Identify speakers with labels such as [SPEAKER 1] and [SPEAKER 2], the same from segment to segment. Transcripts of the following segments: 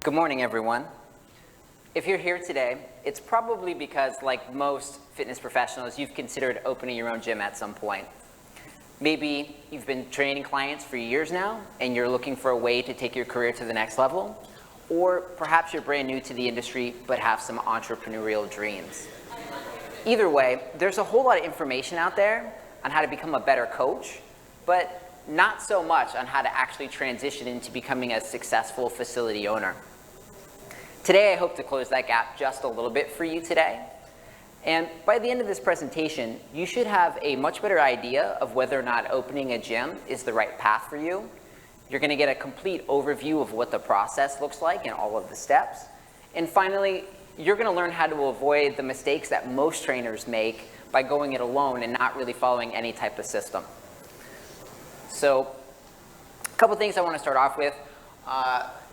[SPEAKER 1] Good morning, everyone. If you're here today, it's probably because, like most fitness professionals, you've considered opening your own gym at some point. Maybe you've been training clients for years now, and you're looking for a way to take your career to the next level. Or perhaps you're brand new to the industry, but have some entrepreneurial dreams. Either way, there's a whole lot of information out there on how to become a better coach, but not so much on how to actually transition into becoming a successful facility owner. Today, I hope to close that gap just a little bit for you today. And by the end of this presentation, you should have a much better idea of whether or not opening a gym is the right path for you. You're going to get a complete overview of what the process looks like and all of the steps. And finally, you're going to learn how to avoid the mistakes that most trainers make by going it alone and not really following any type of system. So, a couple things I want to start off with.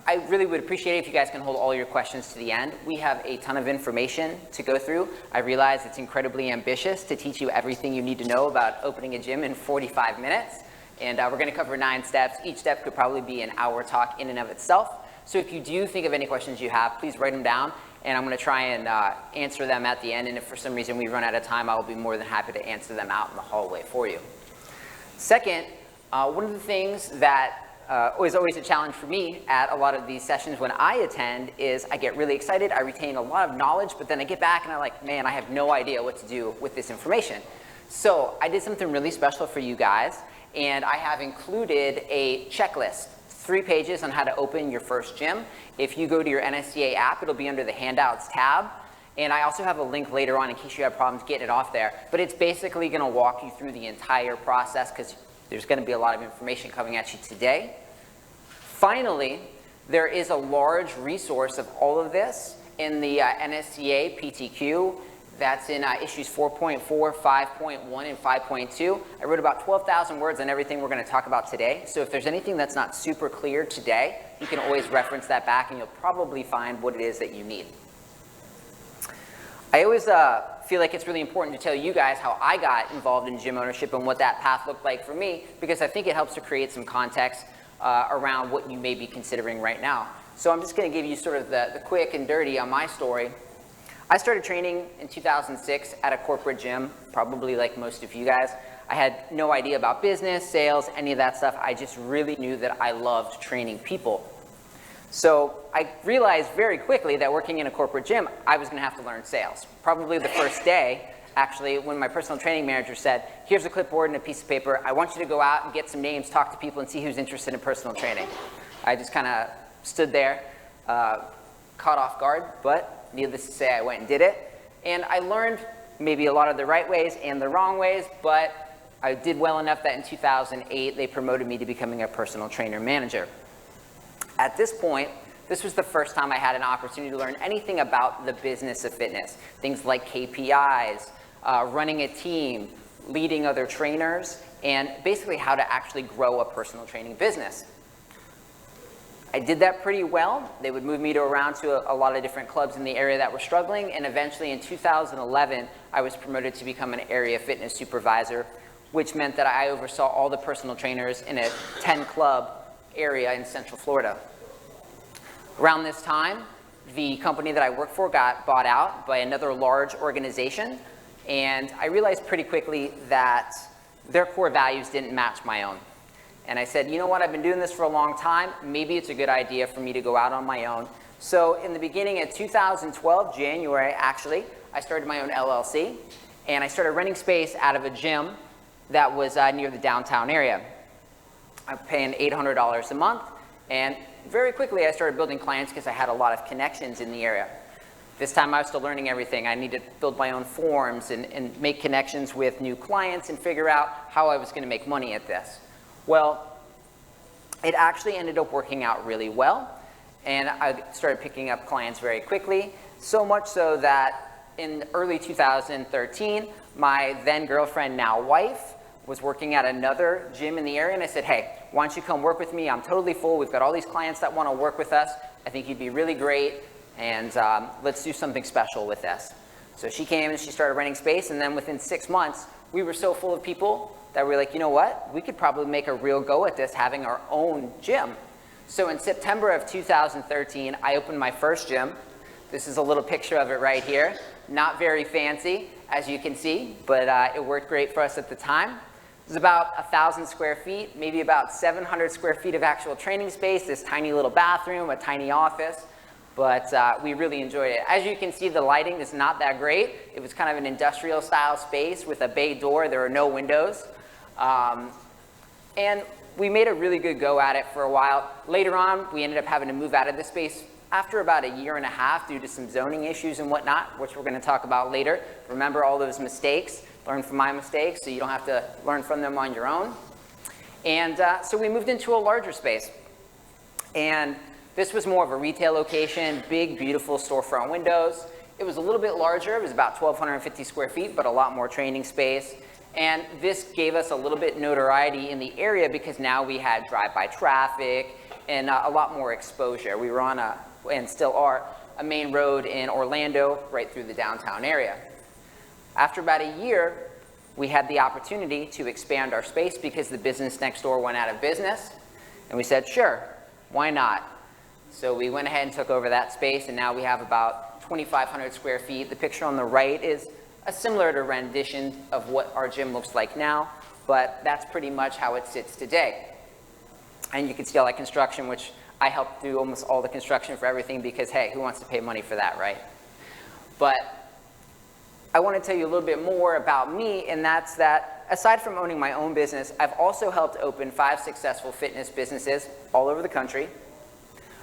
[SPEAKER 1] I really would appreciate it if you guys can hold all your questions to the end. We have a ton of information to go through. I realize it's incredibly ambitious to teach you everything you need to know about opening a gym in 45 minutes. And we're going to cover 9 steps. Each step could probably be an hour talk in and of itself. So if you do think of any questions you have, please write them down. And I'm going to try and answer them at the end. And if for some reason we run out of time, I will be more than happy to answer them out in the hallway for you. Second, one of the things that is always a challenge for me at a lot of these sessions when I attend is I get really excited, I retain a lot of knowledge, but then I get back and I'm like, man, I have no idea what to do with this information. So I did something really special for you guys, and I have included a checklist, 3 pages on how to open your first gym. If you go to your NSCA app, it'll be under the Handouts tab. And I also have a link later on in case you have problems getting it off there. But it's basically going to walk you through the entire process because there's going to be a lot of information coming at you today. Finally, there is a large resource of all of this in the NSCA PTQ. That's in issues 4.4, 5.1, and 5.2. I wrote about 12,000 words on everything we're going to talk about today. So if there's anything that's not super clear today, you can always reference that back and you'll probably find what it is that you need. I always feel like it's really important to tell you guys how I got involved in gym ownership and what that path looked like for me, because I think it helps to create some context around what you may be considering right now. So I'm just going to give you sort of the quick and dirty on my story. I started training in 2006 at a corporate gym, probably like most of you guys. I had no idea about business, sales, any of that stuff. I just really knew that I loved training people. So I realized very quickly that working in a corporate gym, I was going to have to learn sales. Probably the first day, actually, when my personal training manager said, here's a clipboard and a piece of paper. I want you to go out and get some names, talk to people, and see who's interested in personal training. I just kind of stood there, caught off guard, but needless to say, I went and did it. And I learned maybe a lot of the right ways and the wrong ways, but I did well enough that in 2008, they promoted me to becoming a personal trainer manager. At this point, this was the first time I had an opportunity to learn anything about the business of fitness. Things like KPIs, running a team, leading other trainers, and basically how to actually grow a personal training business. I did that pretty well. They would move me around to a lot of different clubs in the area that were struggling, and eventually in 2011, I was promoted to become an area fitness supervisor, which meant that I oversaw all the personal trainers in a 10-club area in Central Florida. Around this time, the company that I worked for got bought out by another large organization, and I realized pretty quickly that their core values didn't match my own. And I said, you know what, I've been doing this for a long time, maybe it's a good idea for me to go out on my own. So in the beginning of 2012, January actually, I started my own LLC, and I started renting space out of a gym that was near the downtown area. I'm paying $800 a month, and very quickly I started building clients because I had a lot of connections in the area. This time I was still learning everything. I needed to build my own forms and make connections with new clients and figure out how I was going to make money at this. Well, it actually ended up working out really well, and I started picking up clients very quickly, so much so that in early 2013, my then girlfriend, now wife, was working at another gym in the area, and I said, hey, why don't you come work with me? I'm totally full. We've got all these clients that want to work with us. I think you'd be really great, and let's do something special with this. So she came and she started renting space, and then within 6 months, we were so full of people that we were like, you know what? We could probably make a real go at this, having our own gym. So in September of 2013, I opened my first gym. This is a little picture of it right here. Not very fancy, as you can see, but it worked great for us at the time. It was about 1,000 square feet, maybe about 700 square feet of actual training space, this tiny little bathroom, a tiny office, but we really enjoyed it. As you can see, the lighting is not that great. It was kind of an industrial style space with a bay door. There were no windows. And we made a really good go at it for a while. Later on, we ended up having to move out of the space after about a year and a half due to some zoning issues and whatnot, which we're going to talk about later. Remember all those mistakes, learn from my mistakes so you don't have to learn from them on your own. And so we moved into a larger space. And this was more of a retail location, big, beautiful storefront windows. It was a little bit larger. It was about 1,250 square feet, but a lot more training space. And this gave us a little bit notoriety in the area because now we had drive-by traffic and a lot more exposure. We were on and still are, a main road in Orlando right through the downtown area. After about a year, we had the opportunity to expand our space because the business next door went out of business. And we said, sure, why not? So we went ahead and took over that space, and now we have about 2,500 square feet. The picture on the right is a similar to rendition of what our gym looks like now, but that's pretty much how it sits today. And you can see all that construction, which I helped do almost all the construction for everything because, hey, who wants to pay money for that, right? But I want to tell you a little bit more about me, and that's that aside from owning my own business, I've also helped open 5 successful fitness businesses all over the country.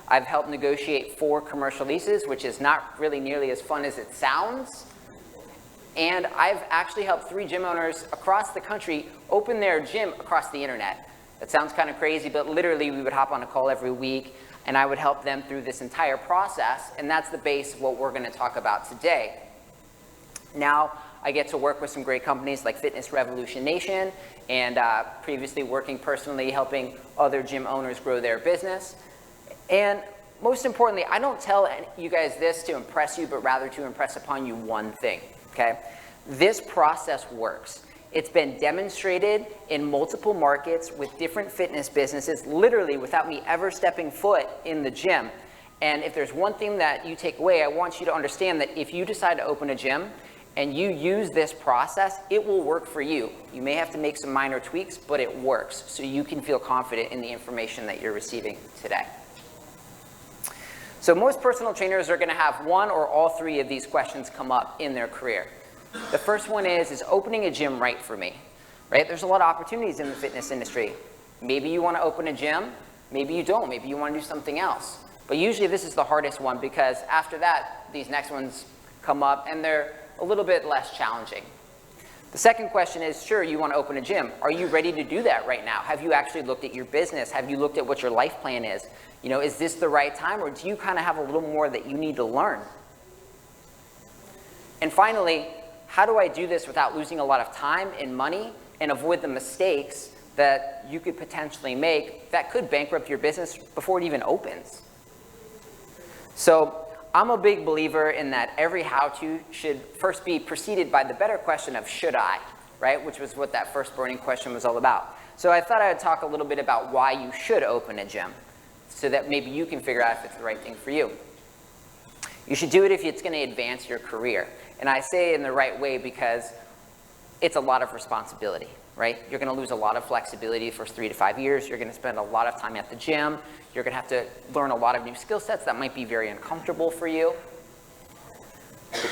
[SPEAKER 1] I've helped negotiate 4 commercial leases, which is not really nearly as fun as it sounds. And I've actually helped 3 gym owners across the country open their gym across the internet. That sounds kind of crazy, but literally we would hop on a call every week and I would help them through this entire process, and that's the base of what we're going to talk about today. Now I get to work with some great companies like Fitness Revolution Nation and previously working personally helping other gym owners grow their business. And most importantly, I don't tell you guys this to impress you, but rather to impress upon you one thing. Okay? This process works. It's been demonstrated in multiple markets with different fitness businesses, literally without me ever stepping foot in the gym. And if there's one thing that you take away, I want you to understand that if you decide to open a gym and you use this process, it will work for you. You may have to make some minor tweaks, but it works, so you can feel confident in the information that you're receiving today. So most personal trainers are going to have one or all 3 of these questions come up in their career. The first one is opening a gym right for me? Right? There's a lot of opportunities in the fitness industry. Maybe you want to open a gym, maybe you don't, maybe you want to do something else. But usually this is the hardest one because after that, these next ones come up and they're a little bit less challenging. The second question is, sure, you want to open a gym. Are you ready to do that right now? Have you actually looked at your business? Have you looked at what your life plan is? You know, is this the right time, or do you kind of have a little more that you need to learn? And finally, how do I do this without losing a lot of time and money and avoid the mistakes that you could potentially make that could bankrupt your business before it even opens? So I'm a big believer in that every how-to should first be preceded by the better question of should I, right? Which was what that first burning question was all about. So I thought I would talk a little bit about why you should open a gym so that maybe you can figure out if it's the right thing for you. You should do it if it's going to advance your career. And I say it in the right way because it's a lot of responsibility, right? You're going to lose a lot of flexibility for 3 to 5 years. You're going to spend a lot of time at the gym. You're going to have to learn a lot of new skill sets that might be very uncomfortable for you,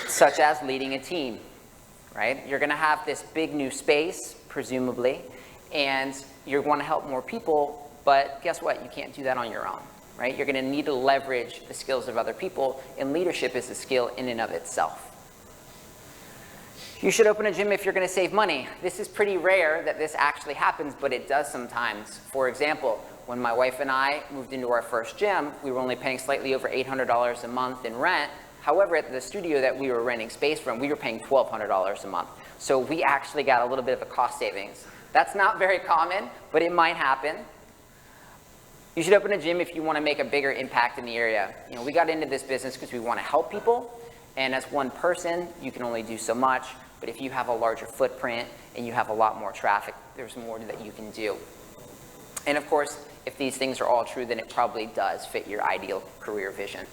[SPEAKER 1] such as leading a team, right? You're going to have this big new space, presumably, and you're going to help more people, but guess what? You can't do that on your own, right? You're going to need to leverage the skills of other people, and leadership is a skill in and of itself. You should open a gym if you're going to save money. This is pretty rare that this actually happens, but it does sometimes. For example, when my wife and I moved into our first gym, we were only paying slightly over $800 a month in rent. However, at the studio that we were renting space from, we were paying $1,200 a month. So we actually got a little bit of a cost savings. That's not very common, but it might happen. You should open a gym if you want to make a bigger impact in the area. You know, we got into this business because we want to help people, and as one person, you can only do so much. But if you have a larger footprint and you have a lot more traffic, there's more that you can do. And of course, if these things are all true, then it probably does fit your ideal career vision.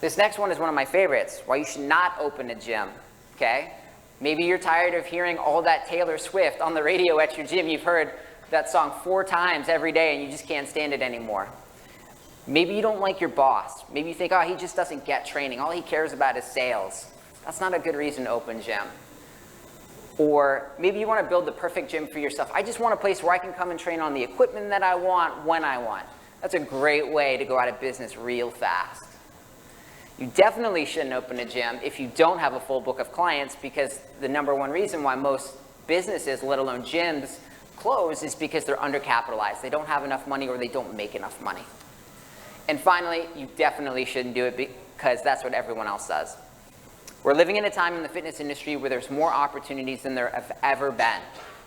[SPEAKER 1] This next one is one of my favorites, why you should not open a gym, okay? Maybe you're tired of hearing all that Taylor Swift on the radio at your gym. You've heard that song 4 times every day and you just can't stand it anymore. Maybe you don't like your boss. Maybe you think, oh, he just doesn't get training. All he cares about is sales. That's not a good reason to open a gym. Or maybe you want to build the perfect gym for yourself. I just want a place where I can come and train on the equipment that I want, when I want. That's a great way to go out of business real fast. You definitely shouldn't open a gym if you don't have a full book of clients, because the #1 reason why most businesses, let alone gyms, close is because they're undercapitalized. They don't have enough money or they don't make enough money. And finally, you definitely shouldn't do it because that's what everyone else does. We're living in a time in the fitness industry where there's more opportunities than there have ever been.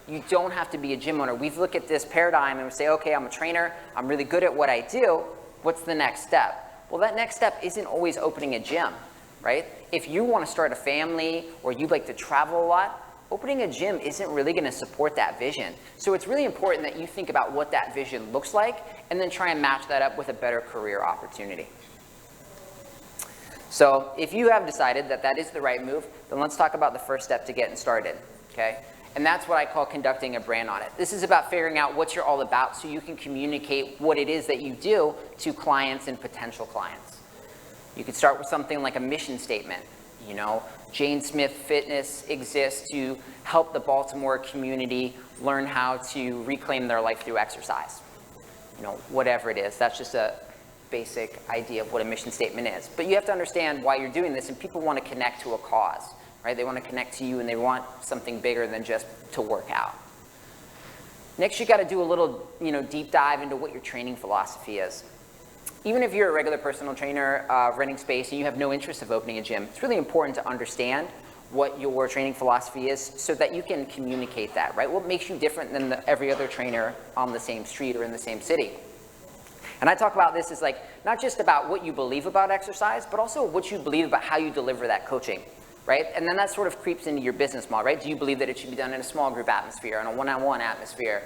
[SPEAKER 1] You don't have to be a gym owner. We've looked at this paradigm and we say, okay, I'm a trainer, I'm really good at what I do, what's the next step? Well, that next step isn't always opening a gym, right? If you want to start a family or you like to travel a lot, opening a gym isn't really going to support that vision. So it's really important that you think about what that vision looks like and then try and match that up with a better career opportunity. So if you have decided that that is the right move, then let's talk about the first step to getting started, okay? And that's what I call conducting a brand audit. This is about figuring out what you're all about so you can communicate what it is that you do to clients and potential clients. You could start with something like a mission statement. You know, Jane Smith Fitness exists to help the Baltimore community learn how to reclaim their life through exercise. You know, whatever it is, that's just a basic idea of what a mission statement is. But you have to understand why you're doing this, and people want to connect to a cause. Right? They want to connect to you and they want something bigger than just to work out. Next, you got to do a little, deep dive into what your training philosophy is. Even if you're a regular personal trainer renting space and you have no interest of opening a gym, it's really important to understand what your training philosophy is so that you can communicate that, right? What makes you different than every other trainer on the same street or in the same city? And I talk about this as like, not just about what you believe about exercise, but also what you believe about how you deliver that coaching. Right? And then that sort of creeps into your business model, right? Do you believe that it should be done in a small group atmosphere, in a one-on-one atmosphere,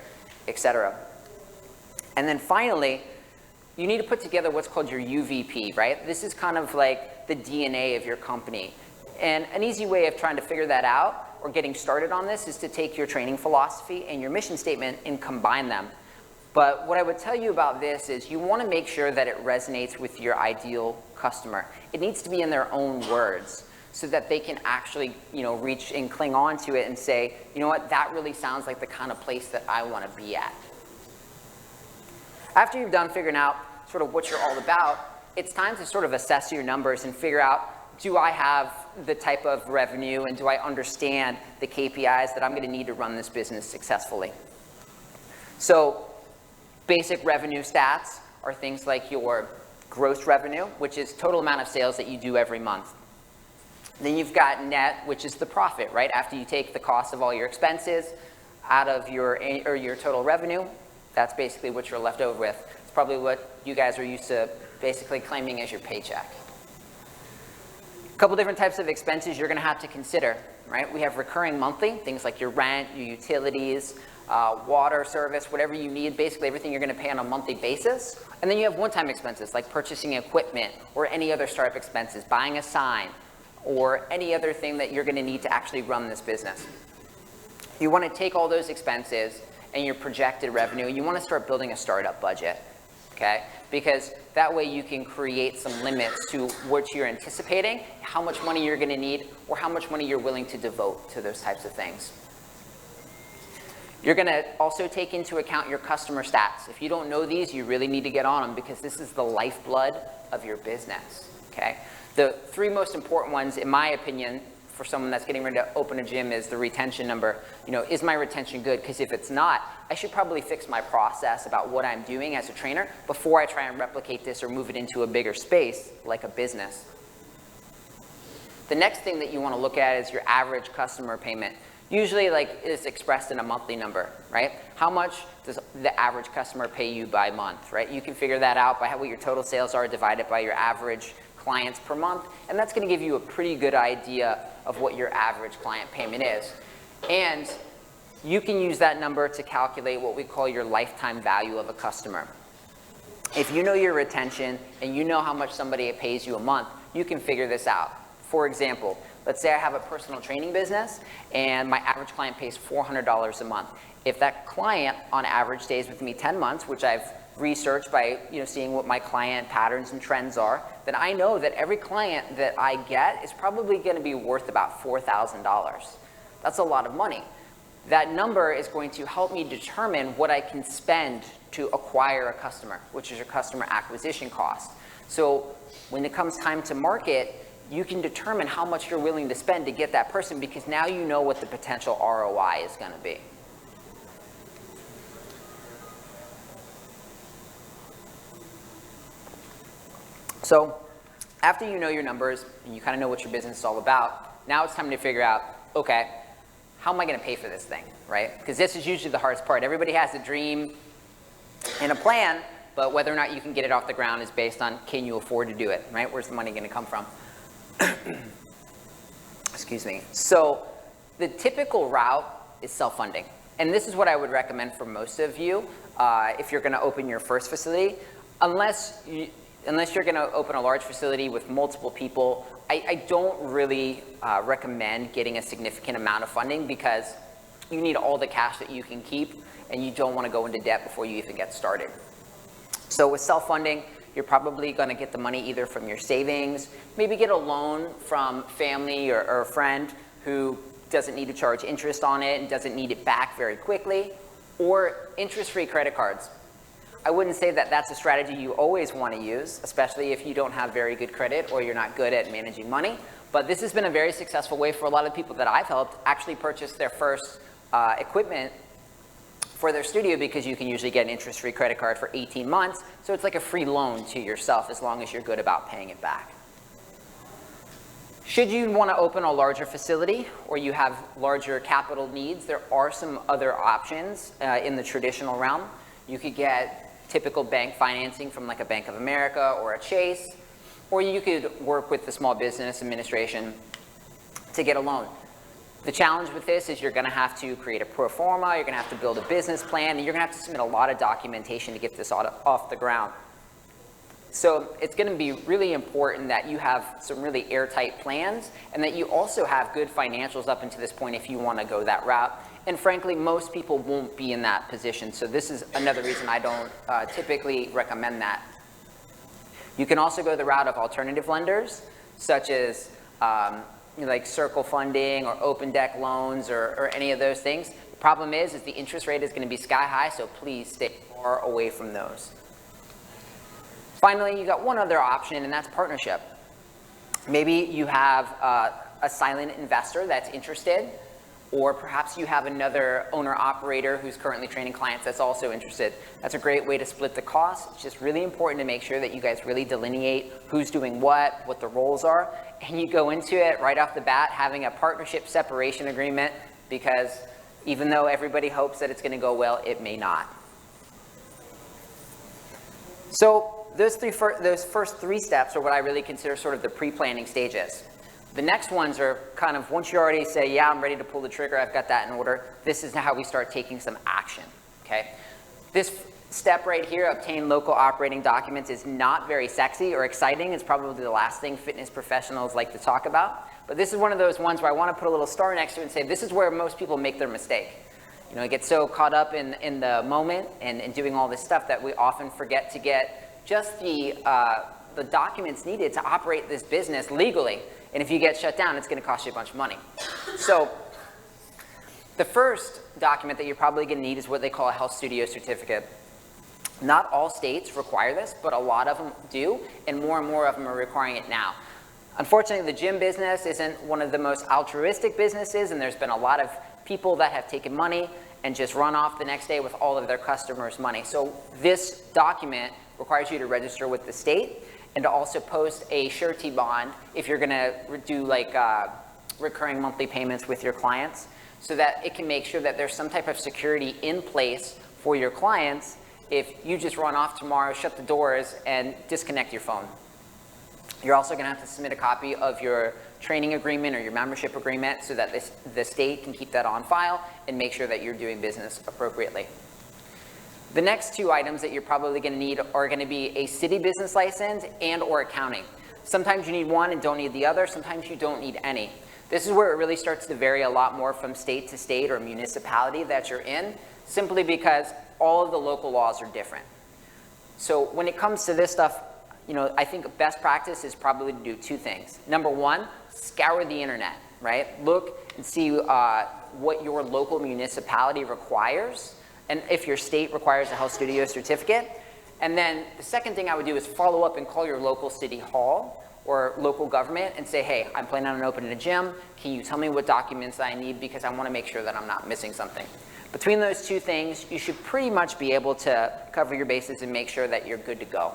[SPEAKER 1] etc.? And then finally, you need to put together what's called your UVP, right? This is kind of like the DNA of your company. And an easy way of trying to figure that out or getting started on this is to take your training philosophy and your mission statement and combine them. But what I would tell you about this is you want to make sure that it resonates with your ideal customer. It needs to be in their own words, so that they can actually, reach and cling on to it and say, you know what, that really sounds like the kind of place that I want to be at. After you've done figuring out sort of what you're all about, it's time to sort of assess your numbers and figure out, do I have the type of revenue and do I understand the KPIs that I'm going to need to run this business successfully? So basic revenue stats are things like your gross revenue, which is total amount of sales that you do every month. Then you've got net, which is the profit, right? After you take the cost of all your expenses out of your total revenue, that's basically what you're left over with. It's probably what you guys are used to basically claiming as your paycheck. A couple different types of expenses you're going to have to consider, right? We have recurring monthly, things like your rent, your utilities, water service, whatever you need, basically everything you're going to pay on a monthly basis. And then you have one-time expenses like purchasing equipment or any other startup expenses, buying a sign, or any other thing that you're going to need to actually run this business. You want to take all those expenses and your projected revenue, and you want to start building a startup budget, okay? Because that way you can create some limits to what you're anticipating, how much money you're going to need, or how much money you're willing to devote to those types of things. You're going to also take into account your customer stats. If you don't know these, you really need to get on them because this is the lifeblood of your business, okay? The 3 most important ones, in my opinion, for someone that's getting ready to open a gym is the retention number. Is my retention good? Because if it's not, I should probably fix my process about what I'm doing as a trainer before I try and replicate this or move it into a bigger space like a business. The next thing that you want to look at is your average customer payment. Usually it's expressed in a monthly number, right? How much does the average customer pay you by month, right? You can figure that out by what your total sales are divided by your average clients per month, and that's going to give you a pretty good idea of what your average client payment is. And you can use that number to calculate what we call your lifetime value of a customer. If you know your retention and you know how much somebody pays you a month, you can figure this out. For example, let's say I have a personal training business and my average client pays $400 a month. If that client on average stays with me 10 months, which I've researched by seeing what my client patterns and trends are, then I know that every client that I get is probably going to be worth about $4,000. That's a lot of money. That number is going to help me determine what I can spend to acquire a customer, which is your customer acquisition cost. So when it comes time to market, you can determine how much you're willing to spend to get that person, because now you know what the potential ROI is going to be. So after you know your numbers and you kind of know what your business is all about, now it's time to figure out, okay, how am I going to pay for this thing, right? Because this is usually the hardest part. Everybody has a dream and a plan, but whether or not you can get it off the ground is based on, can you afford to do it, right? Where's the money going to come from? Excuse me. So the typical route is self-funding. And this is what I would recommend for most of you if you're going to open your first facility. Unless you're going to open a large facility with multiple people, I don't really recommend getting a significant amount of funding, because you need all the cash that you can keep, and you don't want to go into debt before you even get started. So with self-funding, you're probably going to get the money either from your savings, maybe get a loan from family or a friend who doesn't need to charge interest on it and doesn't need it back very quickly, or interest-free credit cards. I wouldn't say that that's a strategy you always want to use, especially if you don't have very good credit or you're not good at managing money. But this has been a very successful way for a lot of people that I've helped actually purchase their first equipment for their studio, because you can usually get an interest-free credit card for 18 months. So it's like a free loan to yourself as long as you're good about paying it back. Should you want to open a larger facility or you have larger capital needs, there are some other options in the traditional realm. You could get typical bank financing from like a Bank of America or a Chase, or you could work with the Small Business Administration to get a loan. The challenge with this is you're going to have to create a pro forma, you're going to have to build a business plan, and you're going to have to submit a lot of documentation to get this off the ground. So it's going to be really important that you have some really airtight plans, and that you also have good financials up until this point if you want to go that route. And frankly, most people won't be in that position. So this is another reason I don't typically recommend that. You can also go the route of alternative lenders, such as like Circle Funding or Open Deck loans or any of those things. The problem is the interest rate is going to be sky high, so please stay far away from those. Finally, you got one other option, and that's partnership. Maybe you have a silent investor that's interested, or perhaps you have another owner-operator who's currently training clients that's also interested. That's a great way to split the cost. It's just really important to make sure that you guys really delineate who's doing what the roles are, and you go into it right off the bat having a partnership separation agreement, because even though everybody hopes that it's going to go well, it may not. So those first three steps are what I really consider sort of the pre-planning stages. The next ones are kind of, once you already say, yeah, I'm ready to pull the trigger, I've got that in order, this is how we start taking some action, okay? This step right here, obtain local operating documents, is not very sexy or exciting. It's probably the last thing fitness professionals like to talk about. But this is one of those ones where I want to put a little star next to it and say, this is where most people make their mistake. You know, I get so caught up in the moment and doing all this stuff that we often forget to get just the documents needed to operate this business legally. And if you get shut down, it's going to cost you a bunch of money. So the first document that you're probably going to need is what they call a health studio certificate. Not all states require this, but a lot of them do, and more of them are requiring it now. Unfortunately, the gym business isn't one of the most altruistic businesses, and there's been a lot of people that have taken money and just run off the next day with all of their customers' money. So this document requires you to register with the state and to also post a surety bond if you're going to do like recurring monthly payments with your clients, so that it can make sure that there's some type of security in place for your clients if you just run off tomorrow, shut the doors, and disconnect your phone. You're also going to have to submit a copy of your training agreement or your membership agreement so that the state can keep that on file and make sure that you're doing business appropriately. The next two items that you're probably going to need are going to be a city business license and or accounting. Sometimes you need one and don't need the other. Sometimes you don't need any. This is where it really starts to vary a lot more from state to state or municipality that you're in, simply because all of the local laws are different. So when it comes to this stuff, I think best practice is probably to do two things. Number one, scour the internet, right? Look and see what your local municipality requires, and if your state requires a health studio certificate. And then the second thing I would do is follow up and call your local city hall or local government and say, hey, I'm planning on opening a gym. Can you tell me what documents I need, because I want to make sure that I'm not missing something. Between those two things, you should pretty much be able to cover your bases and make sure that you're good to go.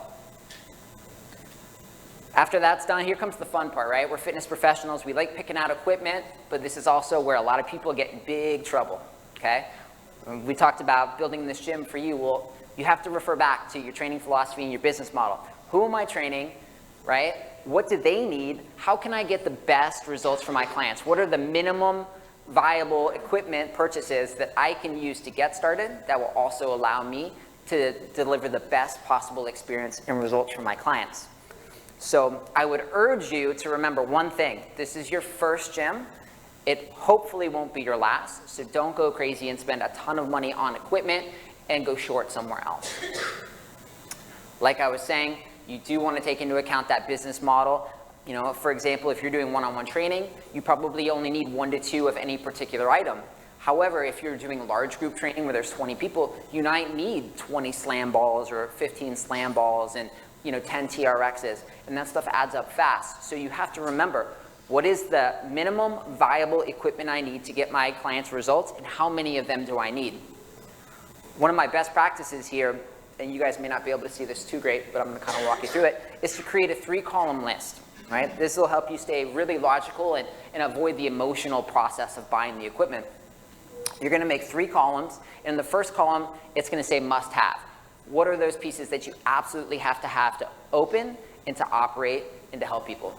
[SPEAKER 1] After that's done, here comes the fun part, right? We're fitness professionals. We like picking out equipment, but this is also where a lot of people get in big trouble, okay? We talked about building this gym for you. Well, you have to refer back to your training philosophy and your business model. Who am I training, right? What do they need? How can I get the best results for my clients? What are the minimum viable equipment purchases that I can use to get started that will also allow me to deliver the best possible experience and results for my clients? So I would urge you to remember one thing. This is your first gym. It hopefully won't be your last, so don't go crazy and spend a ton of money on equipment and go short somewhere else. Like I was saying, you do want to take into account that business model. For example, if you're doing one-on-one training, you probably only need 1 to 2 of any particular item. However, if you're doing large group training where there's 20 people, you might need 20 slam balls or 15 slam balls and 10 TRXs, and that stuff adds up fast. So you have to remember, what is the minimum viable equipment I need to get my clients results, and how many of them do I need? One of my best practices here, and you guys may not be able to see this too great, but I'm going to kind of walk you through it, is to create a 3-column list, right? This will help you stay really logical and avoid the emotional process of buying the equipment. You're going to make 3 columns. In the first column, it's going to say must have. What are those pieces that you absolutely have to open and to operate and to help people?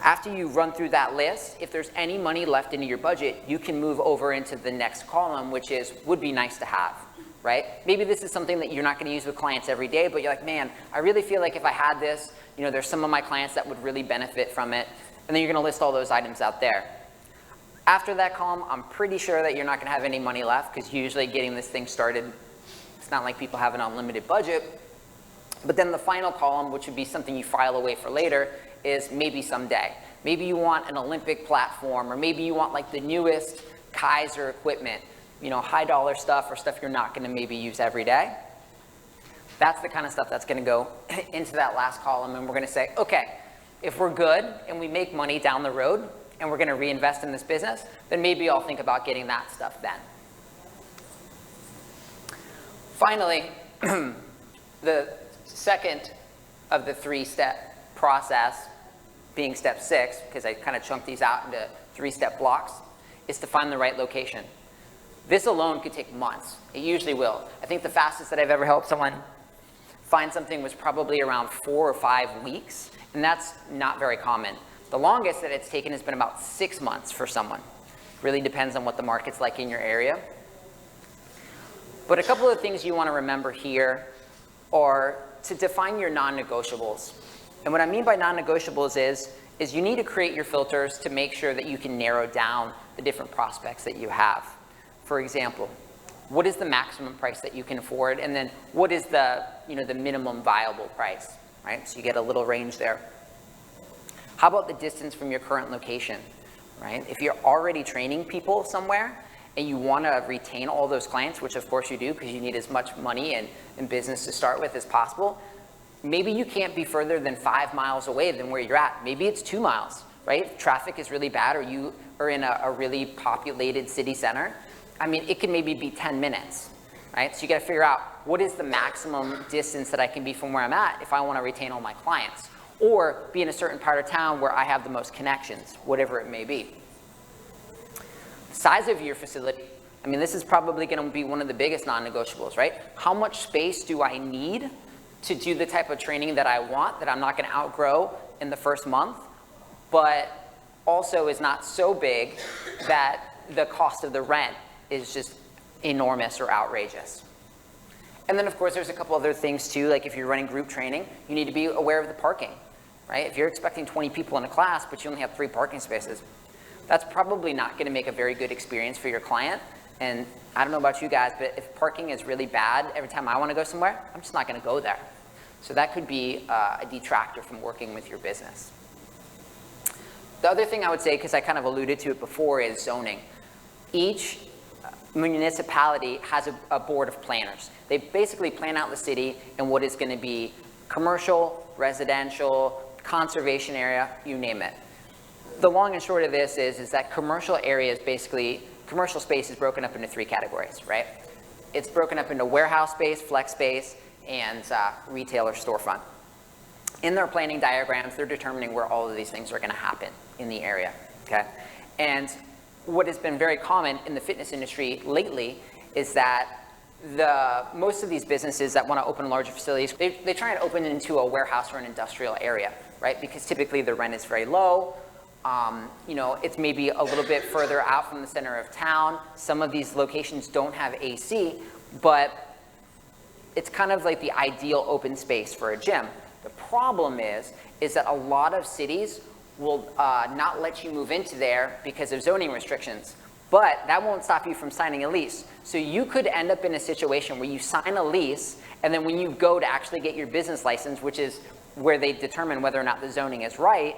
[SPEAKER 1] After you run through that list, if there's any money left into your budget, you can move over into the next column, which is would be nice to have, right? Maybe this is something that you're not going to use with clients every day, but you're like, man, I really feel like if I had this, there's some of my clients that would really benefit from it. And then you're going to list all those items out there. After that column, I'm pretty sure that you're not going to have any money left, because usually getting this thing started, it's not like people have an unlimited budget. But then the final column, which would be something you file away for later, is maybe someday. Maybe you want an Olympic platform, or maybe you want like the newest Kaiser equipment, high dollar stuff or stuff you're not going to maybe use every day. That's the kind of stuff that's going to go into that last column, and we're going to say, okay, if we're good and we make money down the road and we're going to reinvest in this business, then maybe I'll think about getting that stuff then. Finally, the second of the 3-step process, being step 6, because I kind of chunked these out into 3-step blocks, is to find the right location. This alone could take months. It usually will. I think the fastest that I've ever helped someone find something was probably around 4 or 5 weeks, and that's not very common. The longest that it's taken has been about 6 months for someone. Really depends on what the market's like in your area. But a couple of things you want to remember here are to define your non-negotiables. And what I mean by non-negotiables is you need to create your filters to make sure that you can narrow down the different prospects that you have. For example, what is the maximum price that you can afford? And then what is the minimum viable price, right? So you get a little range there. How about the distance from your current location, right? If you're already training people somewhere and you want to retain all those clients, which of course you do because you need as much money and business to start with as possible, maybe you can't be further than 5 miles away than where you're at. Maybe it's 2 miles, right? If traffic is really bad or you are in a really populated city center, it can maybe be 10 minutes, right? So you got to figure out what is the maximum distance that I can be from where I'm at if I want to retain all my clients, or be in a certain part of town where I have the most connections, whatever it may be. Size of your facility. This is probably going to be one of the biggest non-negotiables, right? How much space do I need to do the type of training that I want, that I'm not going to outgrow in the first month, but also is not so big that the cost of the rent is just enormous or outrageous. And then of course there's a couple other things too, like if you're running group training, you need to be aware of the parking, right? If you're expecting 20 people in a class, but you only have 3 parking spaces, that's probably not gonna make a very good experience for your client. And I don't know about you guys, but if parking is really bad every time I wanna go somewhere, I'm just not gonna go there. So that could be a detractor from working with your business. The other thing I would say, because I kind of alluded to it before, is zoning. Each municipality has a board of planners. They basically plan out the city and what is going to be commercial, residential, conservation area, you name it. The long and short of this is that commercial areas, basically, commercial space is broken up into 3 categories, right? It's broken up into warehouse space, flex space, and retail or storefront. In their planning diagrams, they're determining where all of these things are going to happen in the area, okay? And what has been very common in the fitness industry lately is that most of these businesses that want to open larger facilities, they try and open into a warehouse or an industrial area, right? Because typically the rent is very low. You know, it's maybe a little bit further out from the center of town. Some of these locations don't have AC, but it's kind of like the ideal open space for a gym. The problem is that a lot of cities will not let you move into there because of zoning restrictions. But that won't stop you from signing a lease. So you could end up in a situation where you sign a lease, and then when you go to actually get your business license, which is where they determine whether or not the zoning is right,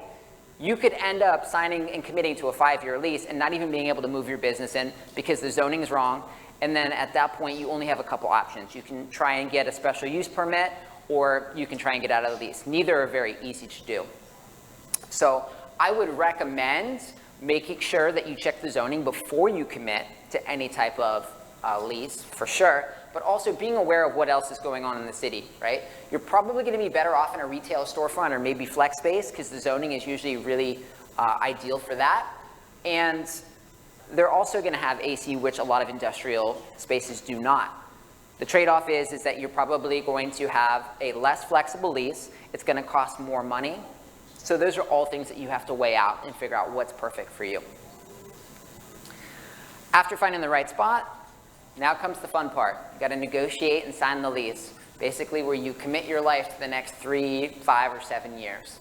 [SPEAKER 1] you could end up signing and committing to a 5-year lease and not even being able to move your business in because the zoning is wrong. And then at that point, you only have a couple options. You can try and get a special use permit, or you can try and get out of the lease. Neither are very easy to do. So I would recommend making sure that you check the zoning before you commit to any type of lease, for sure, but also being aware of what else is going on in the city, right? You're probably going to be better off in a retail storefront or maybe flex space because the zoning is usually really ideal for that. And they're also going to have AC, which a lot of industrial spaces do not. The trade-off is that you're probably going to have a less flexible lease. It's going to cost more money. So those are all things that you have to weigh out and figure out what's perfect for you. After finding the right spot, now comes the fun part. You got to negotiate and sign the lease, basically where you commit your life to the next 3, 5, or 7 years.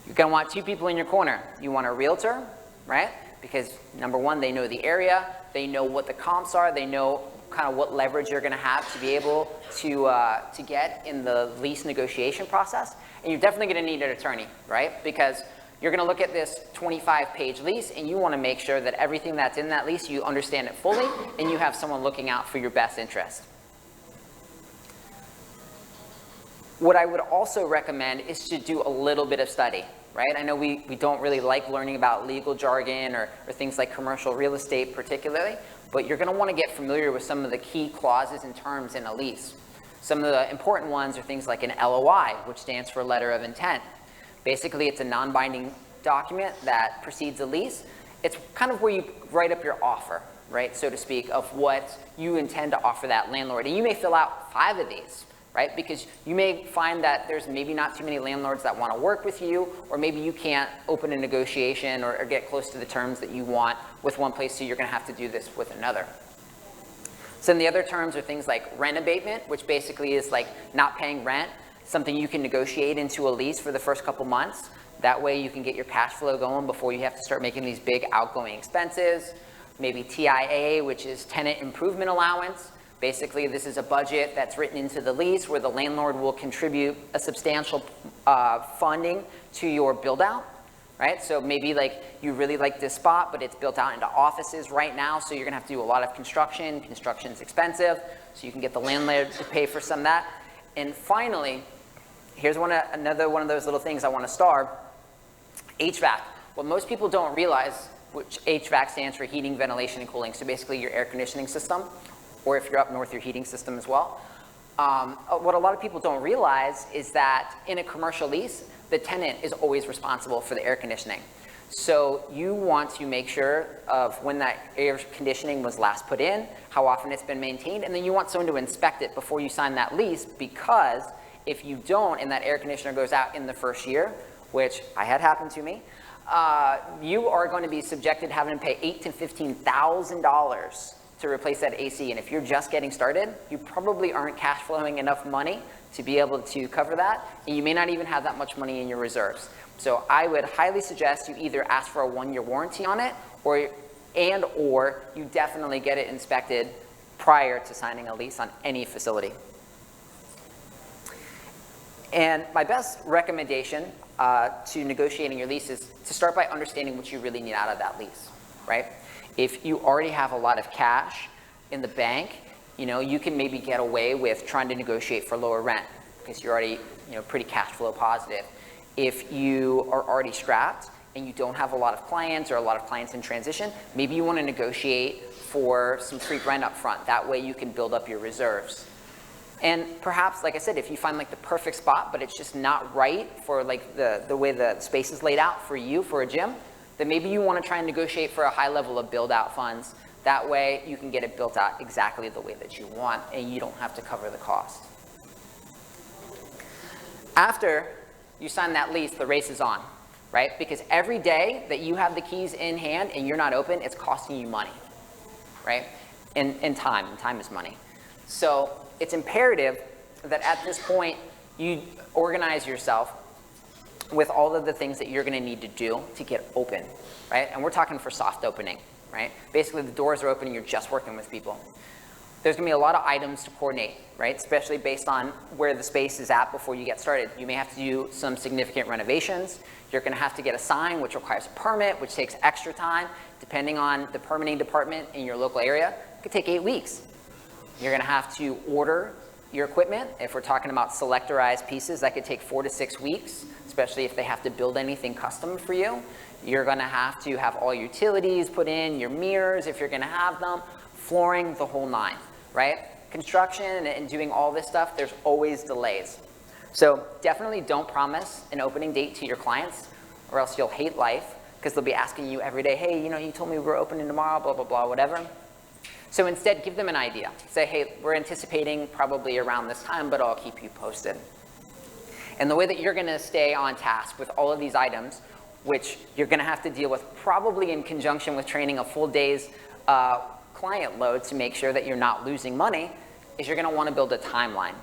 [SPEAKER 1] You're going to want 2 people in your corner. You want a realtor, right? Because number one, they know the area, they know what the comps are, they know kind of what leverage you're going to have to be able to get in the lease negotiation process. And you're definitely going to need an attorney, right? Because you're going to look at this 25-page lease and you want to make sure that everything that's in that lease, you understand it fully and you have someone looking out for your best interest. What I would also recommend is to do a little bit of study, right? I know we don't really like learning about legal jargon or things like commercial real estate particularly, but you're going to want to get familiar with some of the key clauses and terms in a lease. Some of the important ones are things like an LOI, which stands for letter of intent. Basically, it's a non-binding document that precedes a lease. It's kind of where you write up your offer, right, so to speak, of what you intend to offer that landlord. And you may fill out 5 of these, right, because you may find that there's maybe not too many landlords that want to work with you, or maybe you can't open a negotiation or get close to the terms that you want with one place, so you're going to have to do this with another. Some of the other terms are things like rent abatement, which basically is like not paying rent, something you can negotiate into a lease for the first couple months. That way you can get your cash flow going before you have to start making these big outgoing expenses. Maybe TIA, which is tenant improvement allowance. Basically, this is a budget that's written into the lease where the landlord will contribute a substantial funding to your build out. Right? So maybe like you really like this spot, but it's built out into offices right now, so you're gonna have to do a lot of construction. Construction's expensive, so you can get the landlord to pay for some of that. And finally, here's another one of those little things I want to star, HVAC. What most people don't realize, which HVAC stands for heating, ventilation, and cooling, so basically your air conditioning system, or if you're up north, your heating system as well. What a lot of people don't realize is that in a commercial lease, the tenant is always responsible for the air conditioning. So you want to make sure of when that air conditioning was last put in, how often it's been maintained, and then you want someone to inspect it before you sign that lease, because if you don't and that air conditioner goes out in the first year, which I had happen to me, you are going to be subjected to having to pay $8,000 to $15,000 to replace that AC. And if you're just getting started, you probably aren't cash flowing enough money to be able to cover that. And you may not even have that much money in your reserves. So I would highly suggest you either ask for a 1-year warranty on it, or you definitely get it inspected prior to signing a lease on any facility. And my best recommendation to negotiating your lease is to start by understanding what you really need out of that lease, right? If you already have a lot of cash in the bank, you can maybe get away with trying to negotiate for lower rent because you're already, pretty cash flow positive. If you are already strapped and you don't have a lot of clients or a lot of clients in transition, maybe you want to negotiate for some free rent up front. That way you can build up your reserves. And perhaps, like I said, if you find like the perfect spot, but it's just not right for like the way the space is laid out for you for a gym, then maybe you want to try and negotiate for a high level of build out funds. That way you can get it built out exactly the way that you want and you don't have to cover the cost. After you sign that lease, the race is on, right? Because every day that you have the keys in hand and you're not open, it's costing you money, right? And time is money. So it's imperative that at this point you organize yourself with all of the things that you're going to need to do to get open, right? And we're talking for soft opening, right? Basically the doors are open and you're just working with people. There's going to be a lot of items to coordinate, right? Especially based on where the space is at before you get started. You may have to do some significant renovations. You're going to have to get a sign, which requires a permit, which takes extra time. Depending on the permitting department in your local area, it could take 8 weeks. You're going to have to order your equipment. If we're talking about selectorized pieces, that could take 4 to 6 weeks, especially if they have to build anything custom for you. You're going to have all your utilities put in, your mirrors if you're going to have them, flooring, the whole nine, right? Construction and doing all this stuff, there's always delays. So definitely don't promise an opening date to your clients or else you'll hate life because they'll be asking you every day, hey, you told me we were opening tomorrow, blah, blah, blah, whatever. So instead, give them an idea. Say, hey, we're anticipating probably around this time, but I'll keep you posted. And the way that you're going to stay on task with all of these items, which you're going to have to deal with probably in conjunction with training a full day's client load to make sure that you're not losing money, is you're going to want to build a timeline.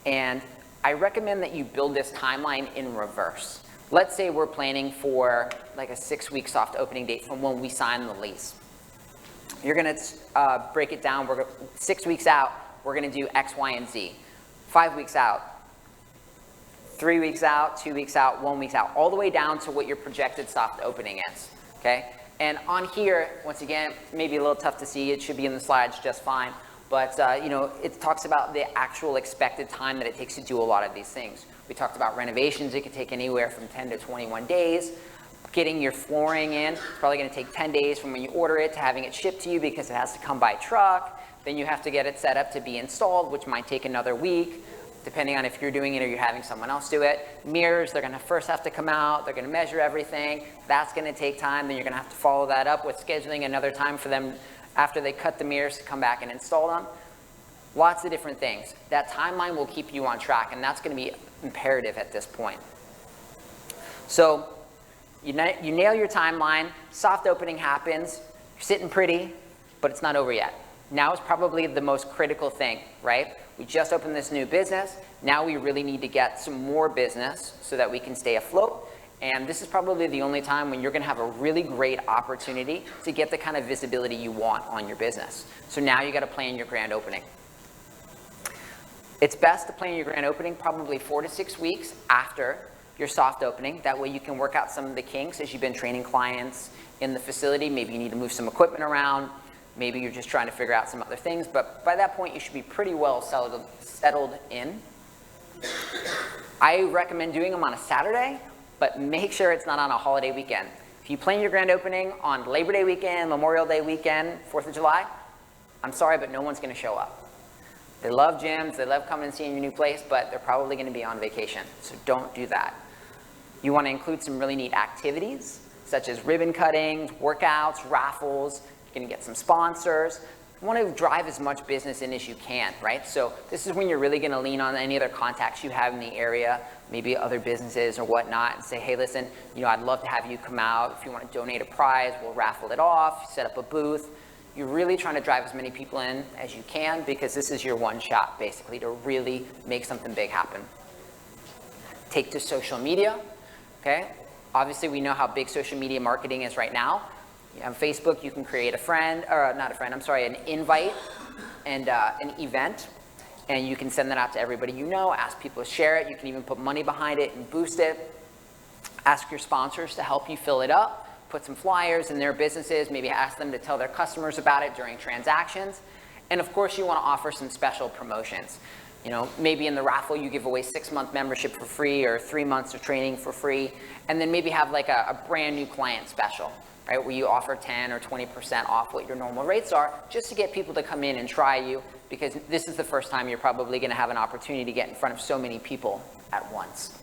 [SPEAKER 1] And I recommend that you build this timeline in reverse. Let's say we're planning for like a 6-week soft opening date from when we sign the lease. You're going to break it down. 6 weeks out, we're going to do X, Y, and Z. 5 weeks out, 3 weeks out, 2 weeks out, 1 week out, all the way down to what your projected soft opening is, okay? And on here, once again, maybe a little tough to see. It should be in the slides just fine. But, it talks about the actual expected time that it takes to do a lot of these things. We talked about renovations. It could take anywhere from 10 to 21 days. Getting your flooring in, it's probably going to take 10 days from when you order it to having it shipped to you because it has to come by truck. Then you have to get it set up to be installed, which might take another week, depending on if you're doing it or you're having someone else do it. Mirrors, they're going to first have to come out. They're going to measure everything. That's going to take time. Then you're going to have to follow that up with scheduling another time for them after they cut the mirrors to come back and install them. Lots of different things. That timeline will keep you on track, and that's going to be imperative at this point. So you nail your timeline, soft opening happens, you're sitting pretty, but it's not over yet. Now is probably the most critical thing, right? We just opened this new business. Now we really need to get some more business so that we can stay afloat. And this is probably the only time when you're going to have a really great opportunity to get the kind of visibility you want on your business. So now you got to plan your grand opening. It's best to plan your grand opening probably 4 to 6 weeks after your soft opening. That way you can work out some of the kinks as you've been training clients in the facility. Maybe you need to move some equipment around. Maybe you're just trying to figure out some other things. But by that point, you should be pretty well settled in. I recommend doing them on a Saturday, but make sure it's not on a holiday weekend. If you plan your grand opening on Labor Day weekend, Memorial Day weekend, 4th of July, I'm sorry, but no one's going to show up. They love gyms, they love coming and seeing your new place, but they're probably going to be on vacation. So don't do that. You want to include some really neat activities, such as ribbon cuttings, workouts, raffles. You're going to get some sponsors. you want to drive as much business in as you can, right? So this is when you're really going to lean on any other contacts you have in the area, maybe other businesses or whatnot, and say, hey, listen, I'd love to have you come out. If you want to donate a prize, we'll raffle it off, set up a booth. You're really trying to drive as many people in as you can, because this is your one shot, basically, to really make something big happen. Take to social media, okay? Obviously, we know how big social media marketing is right now. On Facebook, you can create an invite and an event, and you can send that out to everybody you know, ask people to share it. You can even put money behind it and boost it. Ask your sponsors to help you fill it up, put some flyers in their businesses, maybe ask them to tell their customers about it during transactions. And of course, you want to offer some special promotions. Maybe in the raffle, you give away 6-month membership for free or 3 months of training for free, and then maybe have like a brand new client special, right, where you offer 10 or 20% off what your normal rates are, just to get people to come in and try you, because this is the first time you're probably going to have an opportunity to get in front of so many people at once.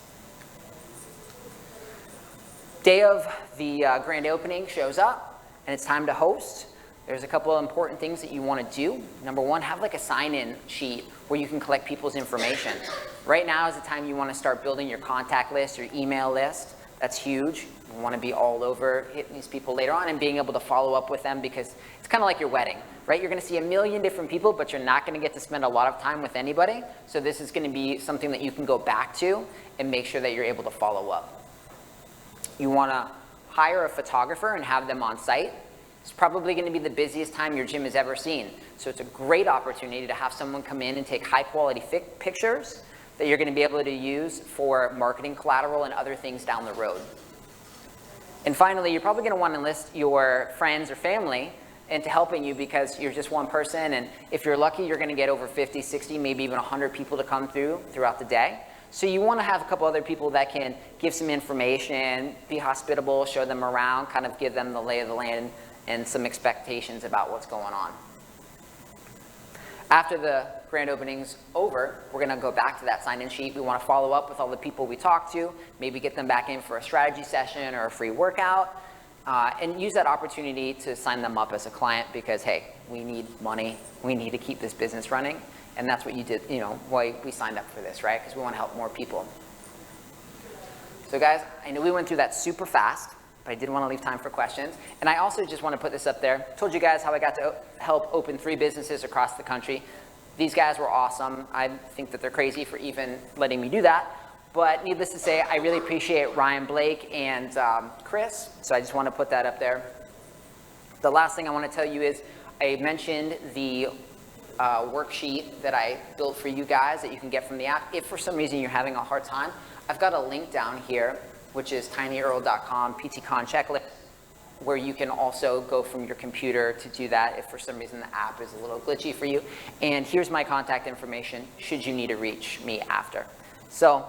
[SPEAKER 1] Day of the grand opening shows up, and it's time to host. There's a couple of important things that you want to do. Number one, have like a sign-in sheet where you can collect people's information. Right now is the time you want to start building your contact list, your email list. That's huge. You want to be all over hitting these people later on and being able to follow up with them, because it's kind of like your wedding, right? You're going to see a million different people, but you're not going to get to spend a lot of time with anybody. So this is going to be something that you can go back to and make sure that you're able to follow up. You want to hire a photographer and have them on site. It's probably going to be the busiest time your gym has ever seen. So it's a great opportunity to have someone come in and take high quality pictures that you're going to be able to use for marketing collateral and other things down the road. And finally, you're probably going to want to enlist your friends or family into helping you, because you're just one person, and if you're lucky, you're going to get over 50, 60, maybe even 100 people to come throughout the day. So you want to have a couple other people that can give some information, be hospitable, show them around, kind of give them the lay of the land and some expectations about what's going on. After the grand opening's over, we're going to go back to that sign-in sheet. We want to follow up with all the people we talked to, maybe get them back in for a strategy session or a free workout, and use that opportunity to sign them up as a client, because, hey, we need money. We need to keep this business running. And that's what you did, why we signed up for this, right? Because we want to help more people. So guys, I know we went through that super fast, but I did want to leave time for questions. And I also just want to put this up there. Told you guys how I got to help open 3 businesses across the country. These guys were awesome. I think that they're crazy for even letting me do that. But needless to say, I really appreciate Ryan Blake and Chris. So I just want to put that up there. The last thing I want to tell you is I mentioned the worksheet that I built for you guys that you can get from the app. If for some reason you're having a hard time, I've got a link down here, which is tinyearl.com PTCon checklist, where you can also go from your computer to do that if for some reason the app is a little glitchy for you. And here's my contact information should you need to reach me after. So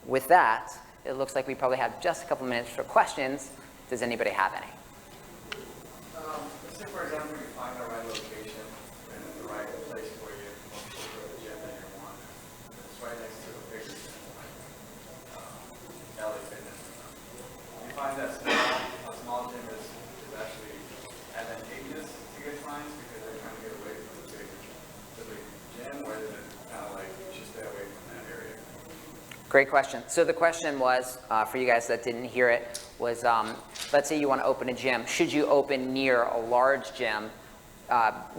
[SPEAKER 1] with that, it looks like we probably have just a couple minutes for questions. Does anybody have any?
[SPEAKER 2] Let's say, for example, you find the right location and the right place for you for the gym that you want. It's right next to a bigger gym, like LA Fitness. You find that a small gym is actually advantageous to get clients because they're trying to get away from the big gym, whether than kind of like you should stay away from that area.
[SPEAKER 1] Great question. So the question was, for you guys that didn't hear it, was let's say you want to open a gym. Should you open near a large gym?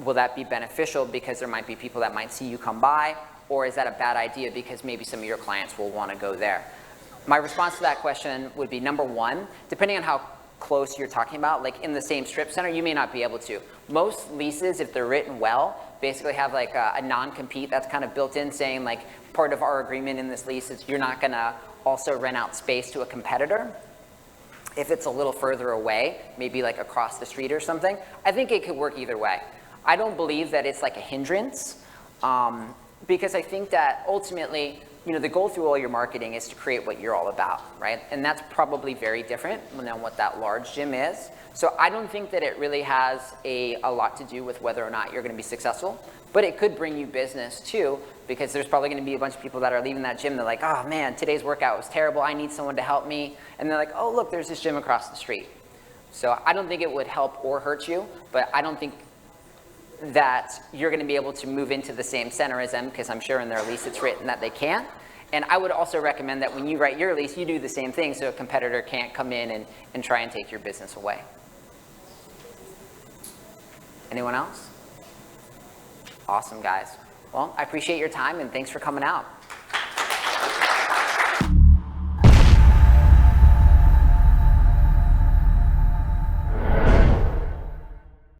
[SPEAKER 1] Will that be beneficial because there might be people that might see you come by? Or is that a bad idea because maybe some of your clients will want to go there? My response to that question would be, number one, depending on how close you're talking about, like in the same strip center, you may not be able to. Most leases, if they're written well, basically have like a non-compete that's kind of built in, saying like part of our agreement in this lease is you're not going to also rent out space to a competitor. If it's a little further away, maybe like across the street or something, I think it could work either way. I don't believe that it's like a hindrance, because I think that ultimately, the goal through all your marketing is to create what you're all about, right? And that's probably very different than what that large gym is. So I don't think that it really has a lot to do with whether or not you're going to be successful, but it could bring you business too, because there's probably going to be a bunch of people that are leaving that gym. They're like, oh man, today's workout was terrible. I need someone to help me. And they're like, oh, look, there's this gym across the street. So I don't think it would help or hurt you, but I don't think that you're going to be able to move into the same center as them, because I'm sure in their lease it's written that they can't. And I would also recommend that when you write your lease, you do the same thing so a competitor can't come in and try and take your business away. Anyone else? Awesome, guys. Well, I appreciate your time and thanks for coming out.